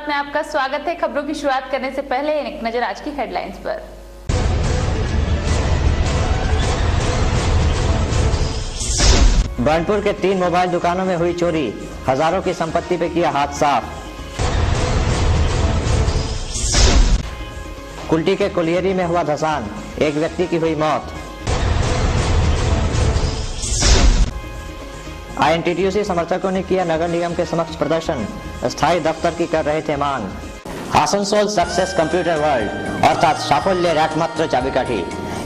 शुरुआत में आपका स्वागत है। खबरों की शुरुआत करने से पहले एक नजर आज की हेडलाइंस पर। बर्नपुर के 3 मोबाइल दुकानों में हुई चोरी, हजारों की संपत्ति पे किया हाथ साफ। कुल्टी के कुलियरी में हुआ धसान, एक व्यक्ति की हुई मौत। आईएनटीटीयूसी समर्थकों ने किया नगर निगम के समक्ष प्रदर्शन, स्थायी दफ्तर की कर रहे थे मांग। आसनसोल सक्सेस কম্পিউটার ওয়ার্ল্ড অর্থাৎ সাফল্যের একমাত্র চাবিকাঠি।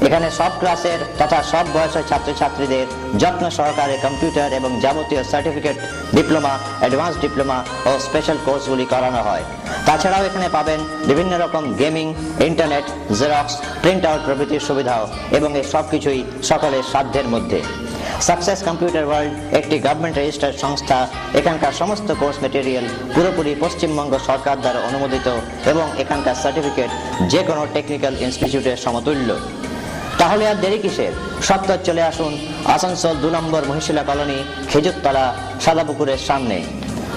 এখানে সব ক্লাসের তথা সব বয়সের ছাত্রছাত্রীদের যত্ন সহকারে কম্পিউটার এবং যাবতীয় সার্টিফিকেট, ডিপ্লোমা, অ্যাডভান্স ডিপ্লোমা ও স্পেশাল কোর্সগুলি করানো হয়। তাছাড়াও এখানে পাবেন বিভিন্ন রকম gaming, internet, xerox, print out প্রভৃতির সুবিধাও এবং এই সব কিছুই সকলের সাধ্যের মধ্যে। सक्सेस কম্পিউটার ওয়ার্ল্ড একটি গভর্নমেন্ট রেজিস্টার্ড সংস্থা। এখানকার সমস্ত কোর্স মেটেরিয়াল পুরোপুরি পশ্চিমবঙ্গ সরকার দ্বারা অনুমোদিত এবং এখানকার সার্টিফিকেট যে কোনো টেকনিক্যাল ইনস্টিটিউটের সমতুল্য। তাহলে আর দেরি কিসের, সত্তর চলে আসুন আসানসোল 2 নম্বর মহিশিলা কলোনি, খেজুরতলা, সাদাপুকুরের সামনে।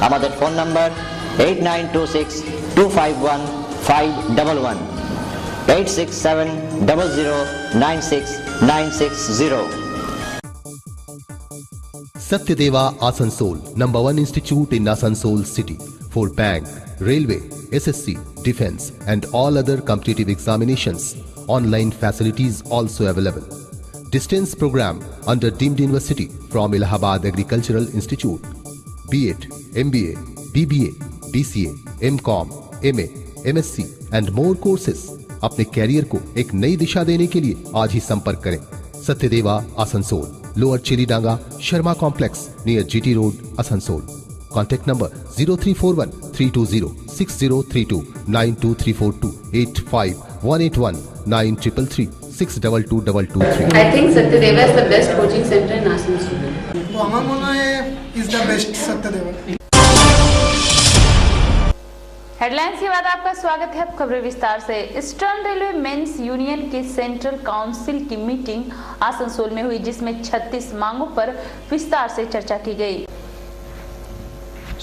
আমাদের phone number 8926251511 8670096960। Satyadeva Asansol, number 1 institute in Asansol city for bank, railway, SSC, defense and all other competitive examinations. Online facilities also available. Distance program under deemed university from Allahabad Agricultural Institute. B.Ed, MBA, BBA, BCA, MCom, MA, MSc and more courses. अपने career को एक नई दिशा देने के लिए आज ही संपर्क करें। Satyadeva Asansol, lower Chilidanga, Sharma complex near GT road, Asansol. Contact number 0341 320 6032 92342 85181 9333 6222223। I think Satyadeva is the best coaching center in Asansol. तो हमारा मानना है is the best सत्यदेवा। हेडलाइंस के बाद आपका स्वागत है। अब खबरें विस्तार से। ईस्टर्न रेलवे मेंस यूनियन के सेंट्रल काउंसिल की मीटिंग आसनसोल में हुई, जिसमें 36 मांगों पर विस्तार से चर्चा की गई।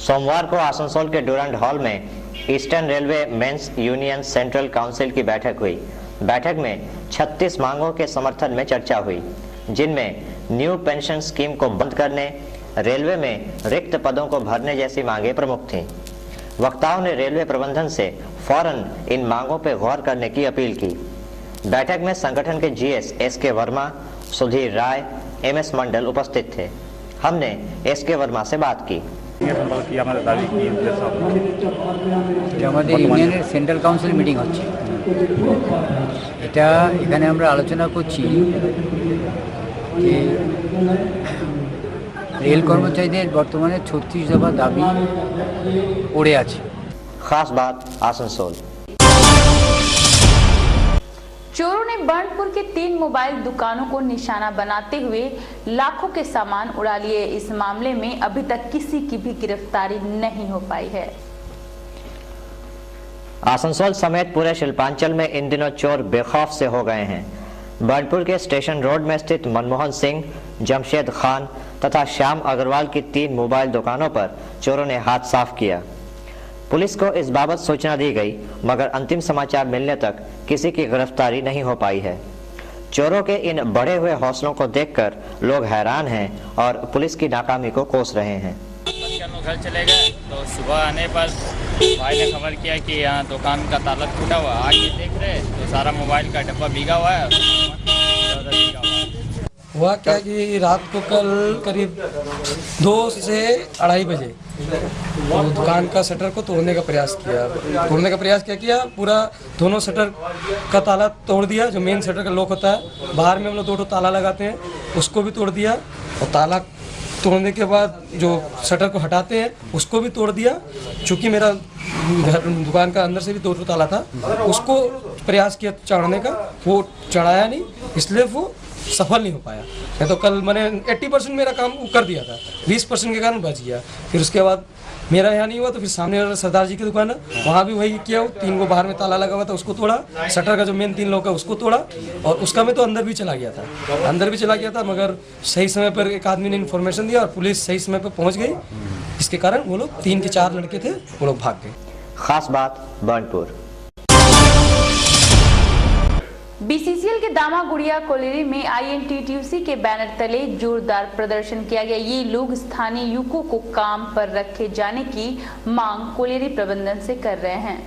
सोमवार को आसनसोल के डूरंड हॉल में eastern railway mens union central council की बैठक हुई। बैठक में 36 मांगों के समर्थन में चर्चा हुई, जिनमें न्यू पेंशन स्कीम को बंद करने, रेलवे में रिक्त पदों को भरने जैसी मांगे प्रमुख थीं। वक्ताओं ने रेलवे प्रबंधन से फौरन इन मांगों पर गौर करने की अपील की। बैठक में संगठन के GS SK वर्मा, सुधीर राय, MS मंडल उपस्थित थे। हमने SK वर्मा से बात की। আমাদের ইউনিয়নের সেন্ট্রাল কাউন্সিল মিটিং হচ্ছে, এটা এখানে আমরা আলোচনা করছি যে रेल কর্মচারীদের বর্তমানে 36 দফা দাবি পড়ে আছে। खास बात आसनसोल। चोरों ने बर्नपुर के 3 मोबाइल दुकानों को निशाना बनाते हुए लाखों के सामान उड़ा लिए। इस मामले में अभी तक किसी की भी गिरफ्तारी नहीं हो पाई है। आसनसोल समेत पूरे शिल्पांचल में इन दिनों चोर बेखौफ से हो गए हैं। बर्नपुर के स्टेशन रोड में स्थित मनमोहन सिंह, जमशेद खान तथा श्याम अग्रवाल की 3 मोबाइल दुकानों पर चोरों ने हाथ साफ किया। पुलिस को इस बाबत सूचना दी गई, मगर अंतिम समाचार मिलने तक किसी की गिरफ्तारी नहीं हो पाई है। चोरों के इन बढ़े हुए हौसलों को देखकर लोग हैरान हैं और पुलिस की नाकामी को कोस रहे हैं। घर चले गए तो सुबह आने पर भाई ने खबर किया कि यहाँ दुकान का ताला टूटा हुआ। आगे देख रहे तो सारा मोबाइल का डब्बा भीगा हुआ है। हुआ क्या कि रात को कल करीब 2 से 2:30 बजे तो दुकान का शटर को तोड़ने का प्रयास किया। पूरा दोनों शटर का ताला तोड़ दिया। जो मेन शटर का लॉक होता है, बाहर में हम लोग 2 ताला लगाते हैं, उसको भी तोड़ दिया। और ताला तोड़ने के बाद जो शटर को हटाते हैं उसको भी तोड़ दिया। चूँकि मेरा दुकान का अंदर से भी 2 ताला था, उसको प्रयास किया चढ़ाने का, वो चढ़ाया नहीं, इसलिए वो सफल नहीं हो पाया। मैं तो कल मैंने 80% मेरा काम कर दिया था, 20% के कारण बच गया। फिर उसके बाद मेरा यहाँ नहीं हुआ तो फिर सामने वाला सरदार जी की दुकान है, वहाँ भी वही किया। 3 को बाहर में ताला लगा हुआ था, उसको तोड़ा। शटर का जो मेन 3 लोग है उसको तोड़ा। और उसका मैं तो अंदर भी चला गया था, मगर सही समय पर एक आदमी ने इन्फॉर्मेशन दिया और पुलिस सही समय पर पहुँच गई। इसके कारण वो लोग 3 के 4 लड़के थे, वो लोग भाग गए। खास बात बर्नपुर। बीसीसीएल के दामा गुड़िया कोलेरी में आईएनटीटीयूसी के बैनर तले जोरदार प्रदर्शन किया गया। ये लोग स्थानीय युवकों को काम पर रखे जाने की मांग कोलेरी प्रबंधन से कर रहे हैं।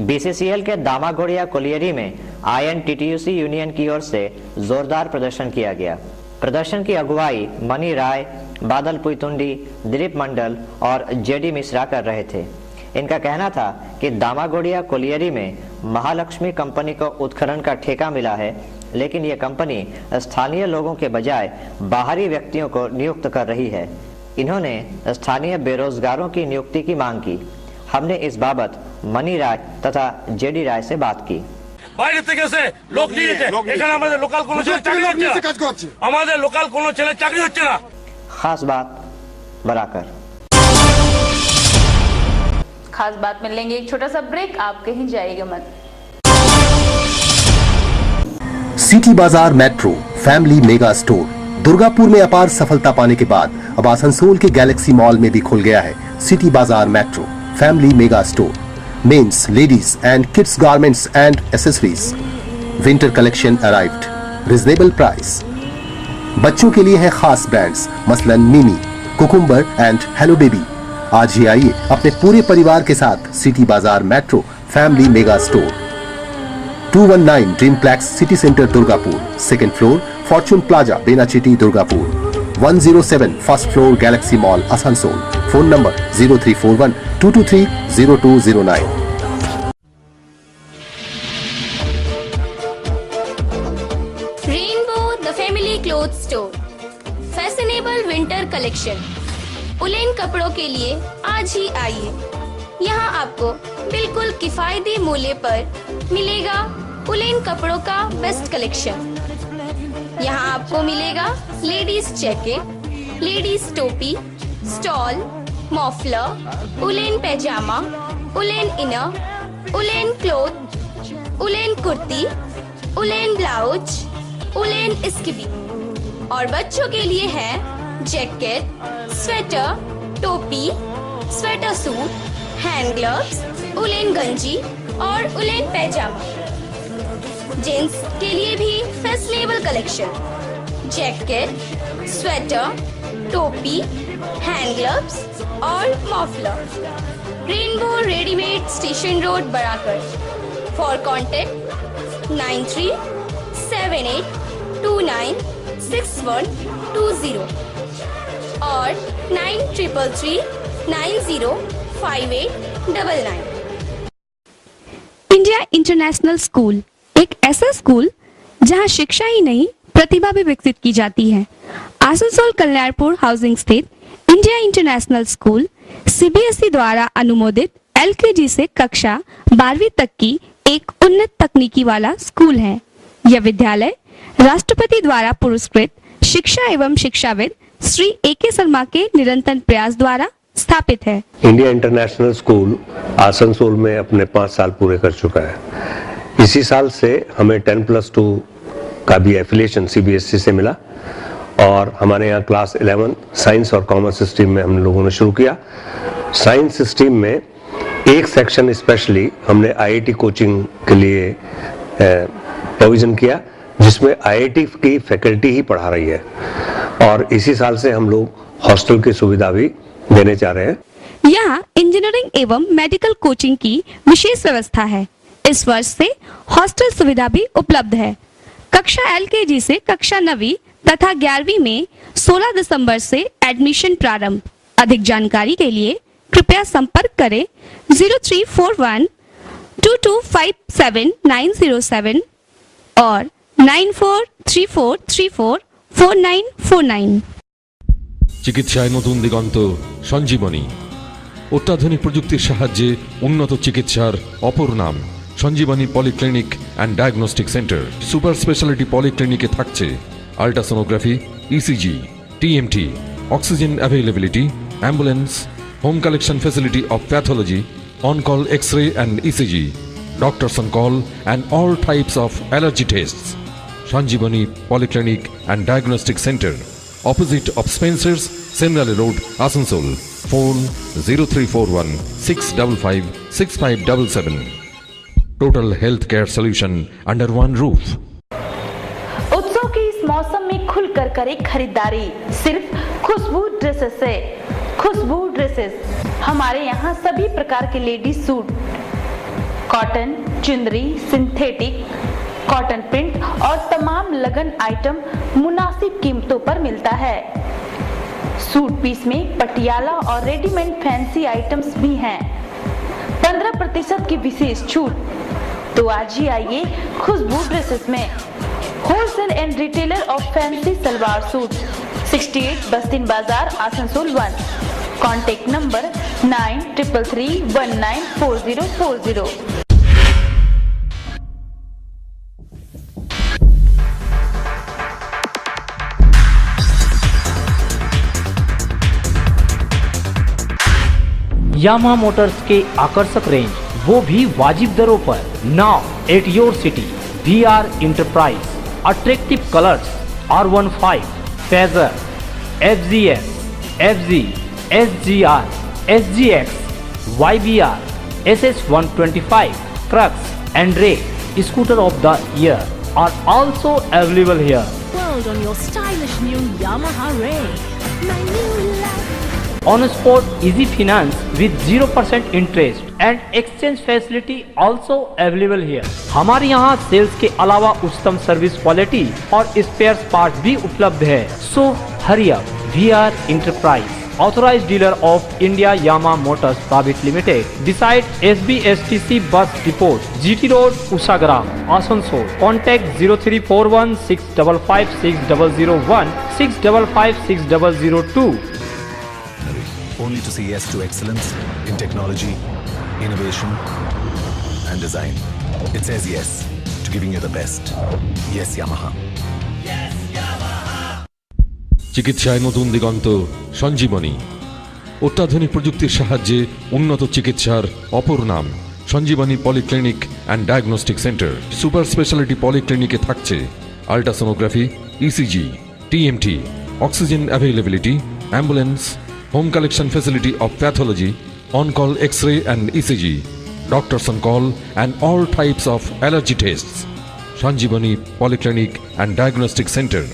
बीसीसीएल के दामागुड़िया कोलियरी में आईएनटीटीयूसी यूनियन की ओर से जोरदार प्रदर्शन किया गया। प्रदर्शन की अगुवाई मनी राय, बादल पुईतुंडी, दिलीप मंडल और जेडी मिश्रा कर रहे थे। इनका कहना था कि दामागुड़िया कोलियरी में महालक्ष्मी कंपनी को उत्खनन का ठेका मिला है, लेकिन ये कंपनी स्थानीय लोगों के बजाय बाहरी व्यक्तियों को नियुक्त कर रही है। इन्होंने स्थानीय बेरोजगारों की नियुक्ति की मांग की। हमने इस बाबत मनी राय तथा जेडी राय से बात की। বাইরে থেকে এসে লোক নিয়ে যেতে, এখানে আমাদের লোকাল কোনো ছেলে চাকরি হচ্ছে না, আমাদের লোকাল কোনো ছেলে চাকরি হচ্ছে না। खास बात बराकर। खास बात में लेंगे एक छोटा सा ब्रेक, आप कहीं जाइएगा मत। सिटी बाजार metro family mega store Durgapur में अपार सफलता पाने के बाद अब आसनसोल के गैलेक्सी मॉल में भी खुल गया है सिटी बाजार metro family mega store. Mens, ladies and kids garments and accessories. Winter collection arrived, reasonable price. बच्चों के लिए है खास ब्रांड्स मसलन मिमी, कुकुम्बर एंड हेलो बेबी। आज ही आइए अपने पूरे परिवार के साथ सिटी बाजार metro family mega store, 219 Dreamplex city centre Durgapur, second floor fortune plaza Benachity Durgapur, 107 first floor galaxy mall Asansol. Phone number 0341 223 0209। Rainbow the family cloth store, fashionable winter collection. Woollen कपड़ों के लिए आज ही आइए। यहाँ आपको बिल्कुल किफायती मूल्य पर मिलेगा उलेन कपड़ों का बेस्ट कलेक्शन। यहाँ आपको मिलेगा लेडीज जैकेट, लेडीज टोपी, स्टॉल, मॉफलर, उलेन पैजामा, woollen inner, woollen cloth, woollen kurti, woollen blouse, woollen स्किबी। और बच्चों के लिए है जैकेट, स्वेटर, टोपी, sweater suit, hand gloves, woollen गंजी और उलेन पैजामा। जेंट्स के लिए भी फैशनेबल कलेक्शन, जैकेट, स्वेटर, टोपी, हैंड ग्लव्स और muffler. Rainbow readymade station road Barakar. For contact 9378296120 और 9333905899। इंडिया इंटरनेशनल स्कूल एक ऐसा स्कूल जहां शिक्षा ही नहीं प्रतिभा भी विकसित की जाती है। आसनसोल कल्याणपुर हाउसिंग स्थित इंडिया इंटरनेशनल स्कूल सीबीएसई द्वारा अनुमोदित एलकेजी से कक्षा 12वीं तक की एक उन्नत तकनीकी वाला स्कूल है। यह विद्यालय राष्ट्रपति द्वारा पुरस्कृत शिक्षा एवं शिक्षाविद श्री ए.के. शर्मा के निरंतर प्रयास द्वारा स्थापित है। इंडिया इंटरनेशनल स्कूल आसनसोल में अपने 5 साल पूरे कर चुका है। इसी साल से हमें 10+2 का भी एफिलिएशन सीबीएसई से मिला और हमारे यहाँ क्लास 11 साइंस और कॉमर्स स्ट्रीम में हम लोगों ने शुरू किया। साइंस स्ट्रीम में एक सेक्शन स्पेशली हमने आईआईटी कोचिंग के लिए प्रोविजन किया, जिसमें आईआईटी की फैकल्टी ही पढ़ा रही है और इसी साल से हम लोग हॉस्टल की सुविधा भी देने जा रहे हैं। यहाँ इंजीनियरिंग एवं मेडिकल कोचिंग की विशेष व्यवस्था है। इस वर्ष से हॉस्टल सुविधा भी उपलब्ध है। कक्षा एलकेजी से कक्षा 9वीं तथा 11वीं में 16 दिसंबर से एडमिशन प्रारंभ। अधिक जानकारी के लिए कृपया संपर्क करें 0341 2257907 और 9434344949। চিকিৎসায় নতুন দিগন্ত সঞ্জীবনী। অত্যাধুনিক প্রযুক্তির সাহায্যে উন্নত চিকিৎসার অপর নাম Sanjeevani polyclinic and diagnostic centre. Super speciality পলিক্লিনিকে থাকছে ultrasonography, ECG, TMT, oxygen availability, ambulance, home collection facility of pathology, on call X-ray and ECG, doctors on call and all types of allergy tests. Sanjeevani polyclinic and diagnostic centre, opposite of Spencer's, Semrale Road, Asansol. Phone 0341 655 6577. Total healthcare solution under one roof. उत्सव के इस मौसम में खुलकर करें खरीदारी सिर्फ खुशबू dresses से। खुशबू ड्रेसेस हमारे यहाँ सभी प्रकार के लेडीज सूट, कॉटन, चुंदरी, सिंथेटिक, कॉटन प्रिंट और तमाम लगन आइटम मुनासिब कीमतों पर मिलता है। सूट पीस में पटियाला और रेडीमेड फैंसी आइटम्स भी हैं। 15% की विशेष छूट। तो आज ही आइए खुशबू ड्रेसेस में। Wholesale and retailer of fancy salwar suit, 68 बस्तिन बाजार, Asansol 1। Contact number 9333194040। Yamaha Motors के आकर्षक रेंज, वो भी वाजिब दरों पर। Now at your city, VR enterprise. Attractive colours, R15, phasor, FZS, FZ, SGR, SGX, YBR, SS125, Crux and Ray scooter of the year are also available here. World on your stylish new Yamaha Ray. My new life. On spot easy finance with 0% interest and exchange facility also available here. हमारे यहाँ sales के अलावा उच्चतम service quality और spare part भी उपलब्ध है। So hurry up. VR Enterprise, authorized dealer of India Yamaha Motors Private Limited, beside SBSTC Bus Depot, GT Road, Usagram, Asansol. Contact 0341 655 6001 655 6002. Only to say yes to excellence in technology, innovation and design. It says yes to giving you the best. Yes, Yamaha. চিকিৎসায় নতুন দিগন্ত সঞ্জীবনী। অত্যাধুনিক প্রযুক্তির সাহায্যে উন্নত চিকিৎসার অপর নাম Sanjeevani polyclinic and diagnostic centre. Super speciality পলিক্লিনিকে থাকছে ultrasonography, ECG, TMT, oxygen availability, ambulance, home collection facility of pathology, on-call X-ray and ECG, doctors on call and all types of allergy tests. Sanjeevani Polyclinic and Diagnostic Center,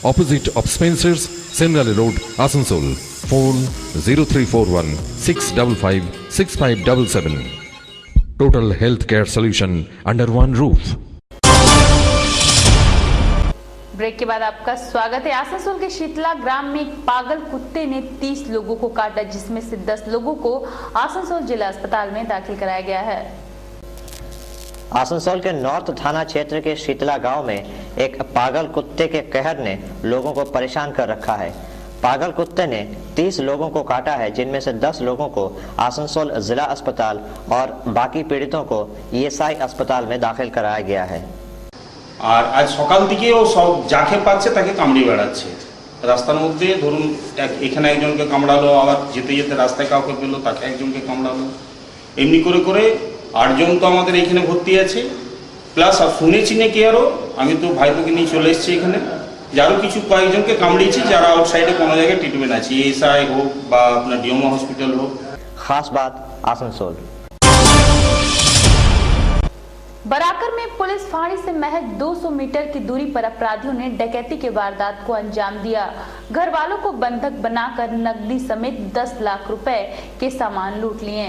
opposite of Spencer's, Senrali Road, Asansol. Phone 0341 655 6577. Total healthcare solution under one roof. Break के बाद आपका स्वागत है। आसनसोल के शीतला ग्राम में एक पागल कुत्ते ने 30 लोगों को काटा, जिसमें से 10 लोगों को आसनसोल जिला अस्पताल में दाखिल कराया गया है। आसनसोल के नॉर्थ थाना क्षेत्र के शीतला गांव में एक पागल कुत्ते के कहर ने लोगों को परेशान कर रखा है। पागल कुत्ते ने 30 लोगों को काटा है, जिनमें से 10 लोगों को आसनसोल जिला अस्पताल और बाकी पीड़ितों को ESI अस्पताल में दाखिल कराया गया है। আর আজ সকাল থেকে ও সব যাকে পাচ্ছে তাকে কামড়ে বেড়াচ্ছে। রাস্তার মধ্যে ধরুন এখানে একজনকে কামড়ালো, আবার যেতে যেতে রাস্তায় কাউকে পেলো, তাকে একজনকে কামড়ালো। এমনি করে করে 8 জন তো আমাদের এখানে ভর্তি আছে, প্লাস আর শুনেছি নাকি আরও, আমি তো ভাইপোকে নিয়ে চলে এসেছি এখানে, যারও কিছু কয়েকজনকে কামড়িয়েছি যারা আউটসাইডে কোনো জায়গায় ট্রিটমেন্ট আছে, ESI হোক বা আপনার ডিওমা হসপিটাল হোক। खास बात आसनसोल। बराकर में पुलिस फांड़ी से महज 200 मीटर की दूरी पर अपराधियों ने डकैती के वारदात को अंजाम दिया। घर वालों को बंधक बनाकर नकदी समेत 10 लाख रुपए के सामान लूट लिए।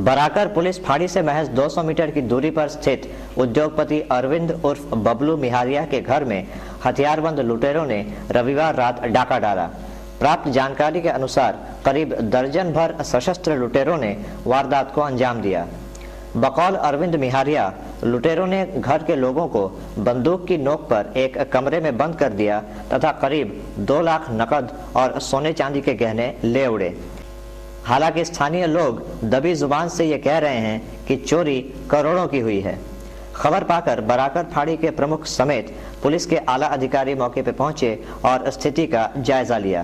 बराकर पुलिस फांड़ी से महज 200 मीटर की दूरी पर स्थित उद्योगपति अरविंद उर्फ बबलू मिहारिया के घर में हथियारबंद लुटेरों ने रविवार रात डाका डाला। प्राप्त जानकारी के अनुसार करीब दर्जन भर सशस्त्र लुटेरों ने वारदात को अंजाम दिया। बकौल अरविंद मिहारिया, लुटेरों ने घर के लोगों को बंदूक की नोक पर एक कमरे में बंद कर दिया तथा करीब 2 लाख नकद और सोने चांदी के गहने ले उड़े। हालांकि स्थानीय लोग दबी जुबान से ये कह रहे हैं कि चोरी करोड़ों की हुई है। खबर पाकर बराकर फाड़ी के प्रमुख समेत पुलिस के आला अधिकारी मौके पर पहुंचे और स्थिति का जायजा लिया।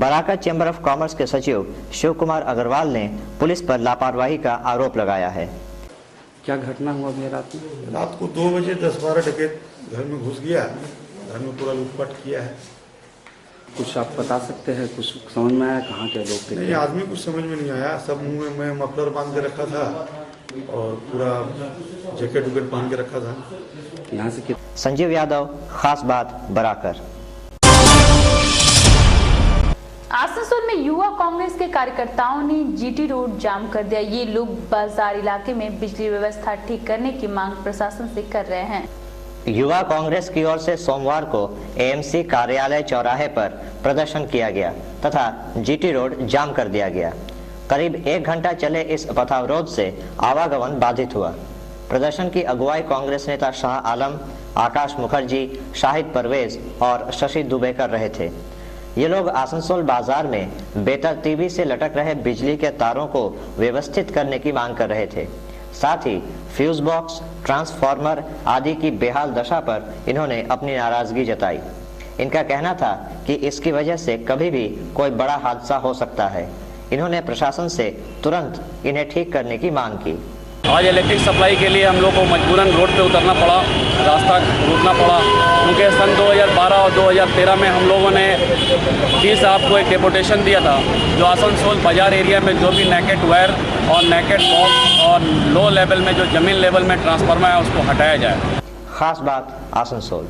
बराकर चैम्बर ऑफ कॉमर्स के सचिव शिव कुमार अग्रवाल ने पुलिस पर लापरवाही का आरोप लगाया है। क्या घटना हुआ भी रात में? रात को 2 बजे 10-12 डकैत घर में घुस गया, घर में पूरा लूटपाट किया है। कुछ आप बता सकते हैं, कुछ समझ में आया कहाँ के लोग थे? नहीं, आदमी कुछ समझ में नहीं आया। सब मुंह में मफलर बांध के रखा था और पूरा जैकेट उकेट पहन के रखा था। यहाँ से संजीव यादव, खास बात बराकर। आसनसोल में युवा कांग्रेस के कार्यकर्ताओं ने जीटी रोड जाम कर दिया। ये लोग बाजार इलाके में बिजली व्यवस्था ठीक करने की मांग प्रशासन से कर रहे हैं। युवा कांग्रेस की ओर से सोमवार को एएमसी कार्यालय चौराहे पर प्रदर्शन किया गया तथा जीटी रोड जाम कर दिया गया। करीब 1 घंटा चले इस पथावरोध से आवागमन बाधित हुआ। प्रदर्शन की अगुवाई कांग्रेस नेता शाह आलम, आकाश मुखर्जी, शाहिद परवेज और शशि दुबे कर रहे थे। ये लोग आसनसोल बाजार में बेतरतीबी से लटक रहे बिजली के तारों को व्यवस्थित करने की मांग कर रहे थे। साथ ही फ्यूज बॉक्स, ट्रांसफार्मर आदि की बेहाल दशा पर इन्होंने अपनी नाराजगी जताई। इनका कहना था कि इसकी वजह से कभी भी कोई बड़ा हादसा हो सकता है। इन्होंने प्रशासन से तुरंत इन्हें ठीक करने की मांग की। आज इलेक्ट्रिक सप्लाई के लिए हम लोग को मजबूरन रोड पे उतरना पड़ा, रास्ता रोकना पड़ा, क्योंकि सन 2012 और 2013 में हम लोगों ने डी साहब को एक डेपुटेशन दिया था जो आसनसोल बाजार एरिया में जो भी नेकेट वायर और नेकेट बॉक्स और लो लेवल में जो जमीन लेवल में ट्रांसफार्मर है उसको हटाया जाए। खास बात आसनसोल।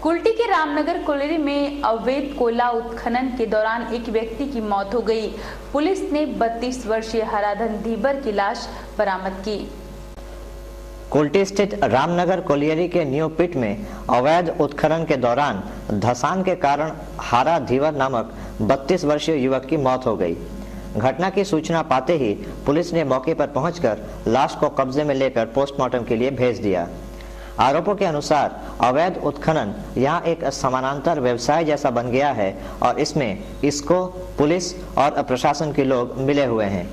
कुल्टी के रामनगर कोलेरी में अवैध कोयला उत्खनन के दौरान एक व्यक्ति की मौत हो गई। पुलिस ने 32 वर्षीय हराधन धीबर की लाश बरामद की। कुल्टी स्थित रामनगर कोलियरी के न्यू पिट में अवैध उत्खनन के दौरान धसान के कारण हारा धीवर नामक 32 वर्षीय युवक की मौत हो गई। घटना की सूचना पाते ही पुलिस ने मौके पर पहुंचकर लाश को कब्जे में लेकर पोस्टमार्टम के लिए भेज दिया। आरोपों के अनुसार अवैध उत्खनन यहाँ एक समानांतर व्यवसाय जैसा बन गया है और इसमें इसको पुलिस और प्रशासन के लोग मिले हुए हैं।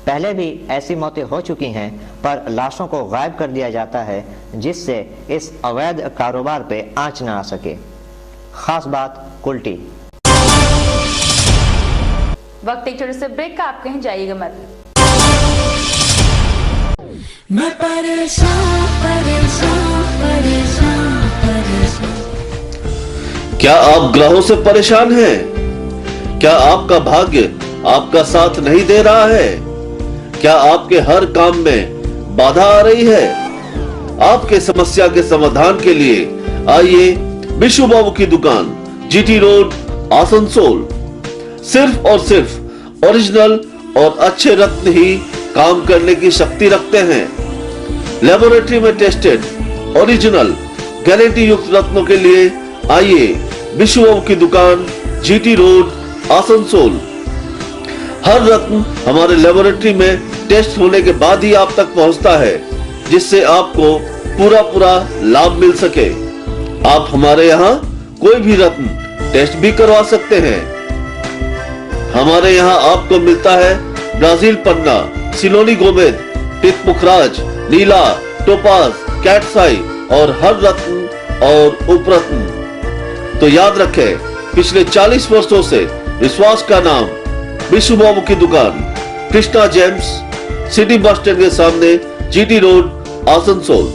पहले भी ऐसी मौतें हो चुकी हैं पर लाशों को गायब कर दिया जाता है जिससे इस अवैध कारोबार पे आंच न आ सके। खास बात कुल्टी। वक्त एक छोटे से ब्रेक का, आप कहीं जाइएगा मत। मैं परेशान परेशान परेशान परेशान। क्या आप ग्रहों से परेशान हैं? क्या आपका भाग्य आपका साथ नहीं दे रहा है? क्या आपके हर काम में बाधा आ रही है? आपके समस्या के समाधान के लिए आइए विशु बाबू की दुकान, जीटी रोड, आसनसोल। सिर्फ और सिर्फ ओरिजिनल और अच्छे रत्न ही काम करने की शक्ति रखते हैं। लेबोरेटरी में टेस्टेड ओरिजिनल गारंटी युक्त रत्नों के लिए आइए विशु बाबू की दुकान, जीटी रोड, आसनसोल। हर रत्न हमारे लेबोरेटरी में टेस्ट होने के बाद ही आप तक पहुंचता है, जिससे आपको पूरा लाभ मिल सके। आप हमारे यहाँ कोई भी रत्न टेस्ट भी करवा सकते हैं। हमारे यहाँ आपको मिलता है ब्राजील पन्ना, सिलोनी गोमेद, पित पुखराज, नीला, टोपाज, कैटसाई और हर रत्न और उपरत्न। तो याद रखें, पिछले 40 वर्षों से विश्वास का नाम विशु बाबू की दुकान, Krishna James, city bus stand के सामने, जीटी रोड, आसनसोल।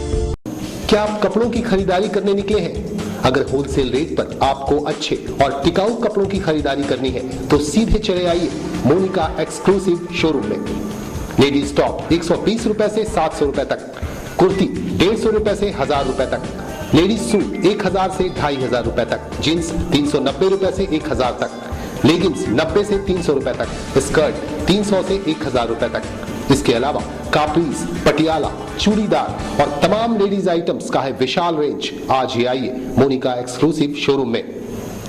क्या आप कपड़ों की खरीदारी करने निकले हैं? अगर होलसेल रेट पर आपको अच्छे और टिकाऊ कपड़ों की खरीदारी करनी है तो सीधे चले आइए मोनिका एक्सक्लूसिव शोरूम में। लेडीज टॉप 120 रुपए से 700 रुपए तक, कुर्ती 150 रुपए से 1000 रुपए तक, लेडीज सूट 1000 से 2500 रुपए तक, जींस 390 रुपए से 1000 तक, लेगिंग्स 90 से 300 रुपए तक, स्कर्ट 300 से 1000 रुपए तक। इसके अलावा कापरीज, पटियाला, चूड़ीदार और तमाम लेडीज आइटम्स का है विशाल रेंज। आज ही आइए मोनिका एक्सक्लूसिव शोरूम में।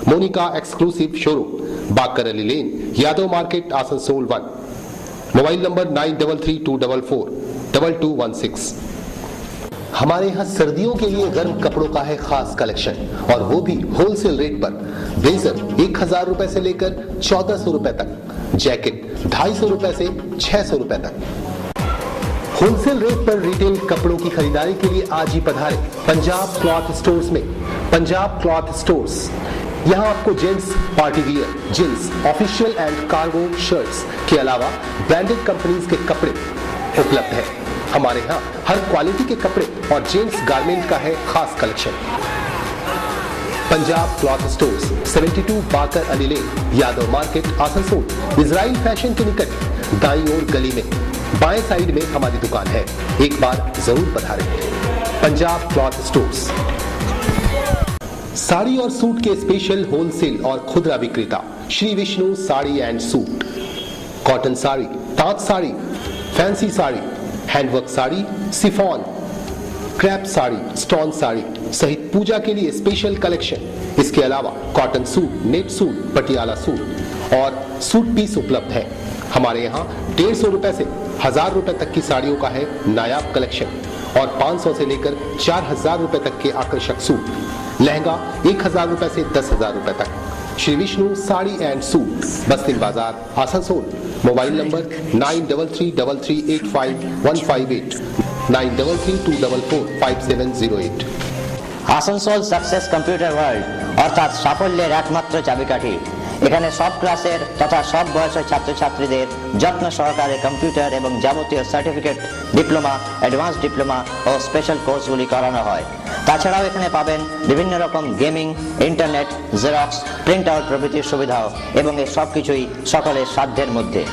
Monika exclusive showroom, Bakar Ali lane, Yadav market, Asansol 1। Mobile number 9332442216। हमारे यहाँ सर्दियों के लिए गर्म कपड़ों का है खास कलेक्शन और वो भी होलसेल रेट पर। ब्लेजर 1000 रुपए से लेकर 1400 रुपए तक, जैकेट 250 रुपए से 600 रुपए तक। होलसेल रेट पर रिटेल कपड़ों की खरीदारी के लिए आज ही पधारें पंजाब क्लॉथ स्टोर्स में। पंजाब क्लॉथ स्टोर्स, यहाँ आपको gents party wear, jeans, official and cargo shirts के अलावा ब्रांडेड कंपनीज के कपड़े उपलब्ध है। हमारे यहाँ हर क्वालिटी के कपड़े और जेंट्स गारमेंट का है खास कलेक्शन। Punjab cloth stores, 72 Bakar Ali lane, Yadav market, Asansol. Israel fashion के निकट दाईं ओर गली में बाएं साइड में हमारी दुकान है, एक बार जरूर पधारें। Punjab cloth stores. साड़ी और सूट के स्पेशल होलसेल और खुदरा विक्रेता Shri Vishnu sari and suit. Cotton sari, tant sari, fancy sari, handwork sari, chiffon, crepe sari, stone sari सहित पूजा के लिए स्पेशल कलेक्शन। इसके अलावा cotton suit, net suit, Patiala suit और सूट पीस उपलब्ध है। हमारे यहाँ 150 रुपए से 1000 रुपए तक की साड़ियों का है नायाब कलेक्शन और 500 से लेकर 4000 रुपए तक के आकर्षक सूट, लहंगा 1000 रुपए से 10,000 रुपए तक। श्री विष्णु साड़ी एंड सूट, बस्तिन बाजार, Asansol. Mobile number 9333855158, 9332445708। Asansol success computer world অর্থাৎ সাফল্যের একমাত্র চাবিকাঠি। এখানে সব ক্লাসের তথা সব বয়সের ছাত্রছাত্রীদের যত্ন সহকারে কম্পিউটার এবং যাবতীয় সার্টিফিকেট, ডিপ্লোমা, অ্যাডভান্স ডিপ্লোমা ও স্পেশাল কোর্সগুলি করানো হয়। তাছাড়াও এখানে পাবেন বিভিন্ন রকম gaming, internet, xerox, print out প্রভৃতির সুবিধাও এবং এই সব কিছুই সকলের সাধ্যের মধ্যে।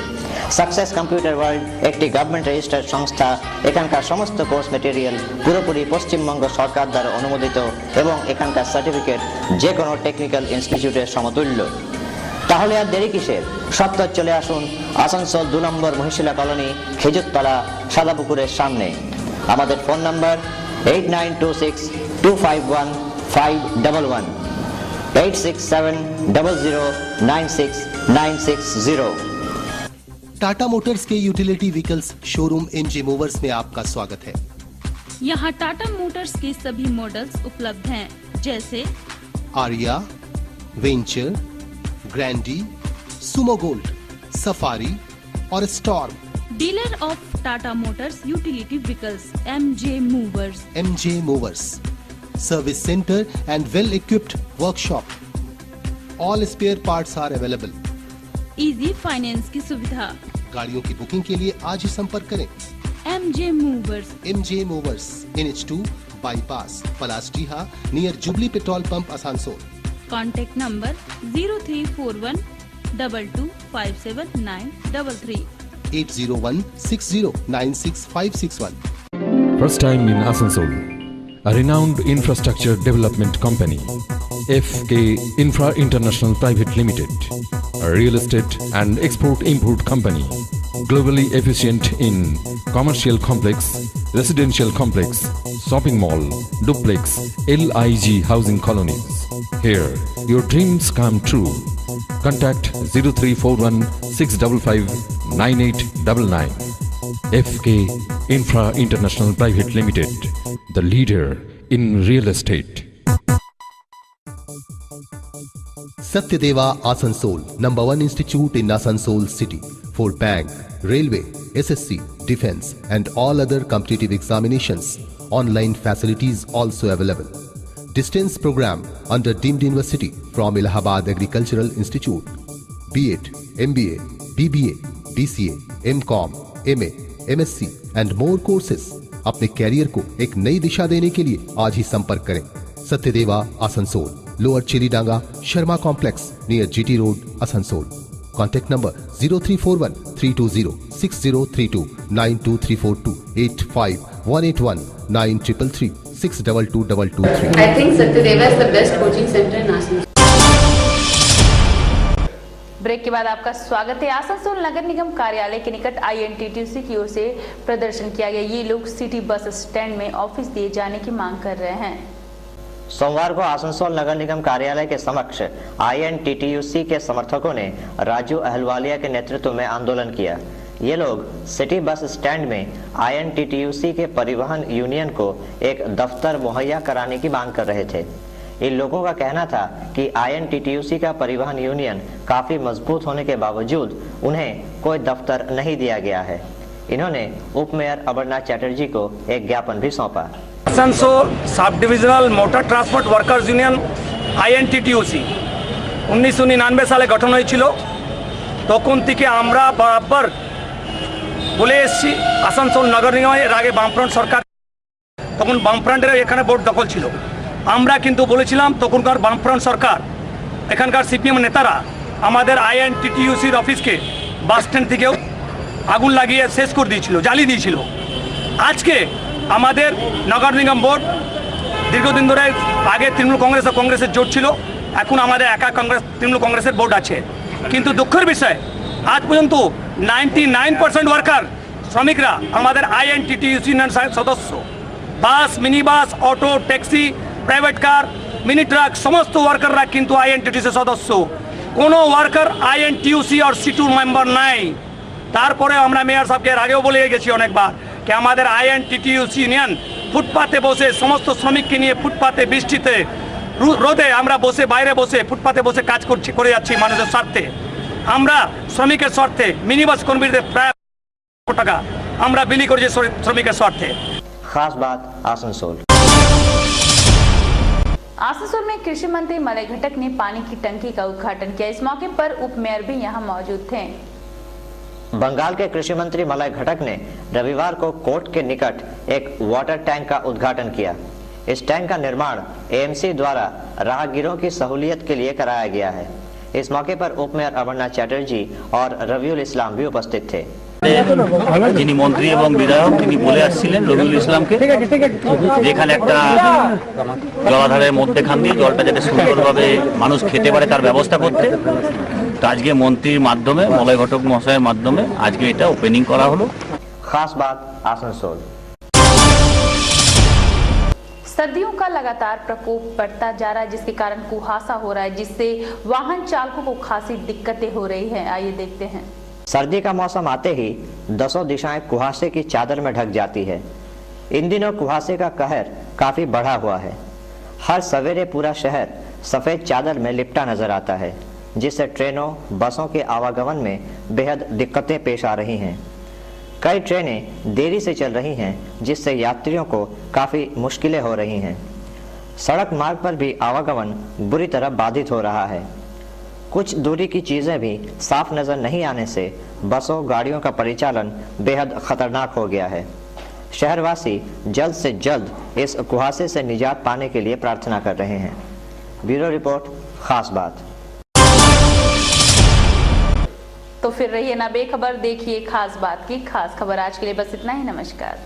সাকসেস কম্পিউটার ওয়ার্ল্ড একটি গভর্নমেন্ট রেজিস্টার্ড সংস্থা। এখানকার সমস্ত কোর্স মেটেরিয়াল পুরোপুরি পশ্চিমবঙ্গ সরকার দ্বারা অনুমোদিত এবং এখানকার সার্টিফিকেট যে কোনো টেকনিক্যাল ইনস্টিটিউটের সমতুল্য। তাহলে আর দেরি কিসের? সত্তর চলে আসুন আসানসোল 2 নম্বর মহিশিলা কলোনি, খেজুরতলা, সাদাপুকুরের সামনে। আমাদের ফোন নাম্বার 8926251511, 8670096960। टाटा मोटर्स के utility vehicles showroom MJ movers में आपका स्वागत है। यहाँ टाटा मोटर्स के सभी मॉडल्स उपलब्ध हैं, जैसे Aria, Venture, Grande, Sumo Gold, Safari और Storm. Dealer of Tata motors utility vehicles, MJ movers. MJ movers, service centre and well equipped workshop. All spare parts are available. Easy finance की सुविधा। गाड़ियों की बुकिंग के लिए आज ही संपर्क करें। MJ movers. MJ movers, NH2 bypass, Palasdiha, near Jubilee petrol pump, Asansol. Contact number 034122579333, 80160966561। First time in Asansol, a renowned infrastructure development company, FK Infra International Private Limited, a real estate and export-import company, globally efficient in commercial complex, residential complex, shopping mall, duplex, LIG housing colonies. Here, your dreams come true. Contact 0341655999. FK Infra International Private Limited, the leader in real estate. Satyadeva Asansol, number 1 institute in Asansol city for bank, railway, SSC, defense and all other competitive examinations. Online facilities also available. Distance program under deemed university from Allahabad Agricultural Institute. B.Ed, MBA, BBA, BCA, MCom, MA, MSc and more courses. अपने career को एक नई दिशा देने के लिए आज ही संपर्क करें। Satyadeva Asansol, lower Chilidanga, Sharma complex, near GT road, Asansol. Contact number 0341320603292342 8518193336222223। I think Satyadeva is the best coaching center in Asansol. Break के बाद आपका स्वागत है। आसनसोल नगर निगम कार्यालय के निकट INTTUC की ओर से प्रदर्शन किया गया। ये लोग सिटी बस स्टैंड में ऑफिस दिए जाने की मांग कर रहे हैं। सोमवार को आसनसोल नगर निगम कार्यालय के समक्ष INTTUC के समर्थकों ने राजू अहलवालिया के नेतृत्व में आंदोलन किया। ये लोग सिटी बस स्टैंड में INTTUC के परिवहन यूनियन को एक दफ्तर मुहैया कराने की मांग कर रहे थे। इन लोगों का कहना था कि INTTUC का परिवहन यूनियन काफी मजबूत होने के बावजूद उन्हें कोई दफ्तर नहीं दिया गया है। इन्होंने उप मेयर अमरनाथ चैटर्जी को एक ज्ञापन भी सौंपा। Asansol sub divisional motor transport workers union INTTUC 1999 সালে গঠন হয়েছিল। তখন থেকে আমরা বরাবর বলে এসেছি আসানসোল নগর নিগমে এর আগে বামফ্রন্ট সরকার, তখন বামফ্রন্টের এখানে ভোট দখল ছিল। আমরা কিন্তু বলেছিলাম তখনকার বামফ্রন্ট সরকার, এখানকার সিপিএম নেতারা আমাদের আইএনটিটিইউসির অফিসকে বাস স্ট্যান্ড থেকেও আগুন লাগিয়ে শেষ করে দিয়েছিল, জ্বালিয়ে দিয়েছিল। আজকে আমাদের নগর নিগম বোর্ড দীর্ঘদিন ধরে আগে তৃণমূল কংগ্রেস ও কংগ্রেসের জোট ছিল, এখন আমাদের একা তৃণমূল কংগ্রেসের বোর্ড আছে। কিন্তু দুঃখের বিষয় আজ পর্যন্ত 99% ওয়ার্কার শ্রমিকরা আমাদের আইএনটিটিইউসি সদস্য। Bus, mini bus, auto, taxi, private car, mini truck সমস্ত ওয়ার্কাররা কিন্তু আইএনটিটিউসি সদস্য। কোনো ওয়ার্কার আইএনটিইউসি আর সিটুর মেম্বার নাই। তারপরে আমরা মেয়র সাহেবকে আগেও বলে গেছি অনেকবার कि हमारे आईएनटीटीयूसी यूनियन फुटपाते बसे समस्त श्रमिक के लिए फुटपाते बृष्टिते रोदे আমরা বসে বাইরে বসে ফুটপাতে বসে কাজ করছি করে যাচ্ছি মানুষের স্বার্থে। আমরা শ্রমিকের স্বার্থে মিনিবাস কর্মীদের প্রায় টাকা আমরা বিলি করছি শ্রমিকের স্বার্থে। खास बात आसनसोल। आसनसोल में कृषि मंत्री मलय घटक ने पानी की टंकी का उद्घाटन किया। इस मौके पर उप मेयर भी यहां मौजूद थे। बंगाल के कृषि मंत्री मलय घटक ने रविवार को कोर्ट के निकट एक वाटर टैंक का उद्घाटन किया। इस टैंक का निर्माण एएमसी द्वारा राहगीरों की सहूलियत के लिए कराया गया है। इस मौके पर उप मेयर अमरनाथ चैटर्जी और रविउल इस्लाम भी उपस्थित थे। যিনি মন্ত্রী এবং বিধায়ক তিনি বলে আসছিলেন রবিউল ইসলামকে যেখানে একটা জলাধারের মধ্যেখান দিয়ে জলটা যাতে সুন্দরভাবে মানুষ খেতে পারে তার ব্যবস্থা করতে। তো আজকে মন্ত্রীর মাধ্যমে মলয় ঘটক মহাশয়ের মাধ্যমে আজকে এটা ওপেনিং করা হলো। खास बात आसनसोल। सर्दियों का लगातार प्रकोप बढ़ता जा रहा है जिसके कारण कुहासा हो रहा है जिससे वाहन चालकों को खासी दिक्कतें हो रही हैं। आइए देखते हैं। सर्दी का मौसम आते ही दसों दिशाएं कुहासे की चादर में ढक जाती है। इन दिनों कुहासे का कहर काफी बढ़ा हुआ है। हर सवेरे पूरा शहर सफेद चादर में लिपटा नजर आता है जिससे ट्रेनों बसों के आवागमन में बेहद दिक्कतें पेश आ रही हैं। कई ट्रेनें देरी से चल रही हैं जिससे यात्रियों को काफी मुश्किलें हो रही हैं। सड़क मार्ग पर भी आवागमन बुरी तरह बाधित हो रहा है। कुछ दूरी की चीजें भी साफ नजर नहीं आने से बसों गाड़ियों का परिचालन बेहद खतरनाक हो गया है। शहरवासी जल्द से जल्द इस कुहासे से निजात पाने के लिए प्रार्थना कर रहे हैं। ब्यूरो रिपोर्ट, खास बात। तो फिर रहिए ना बेखबर, देखिए खास बात की खास खबर। आज के लिए बस इतना ही। नमस्कार।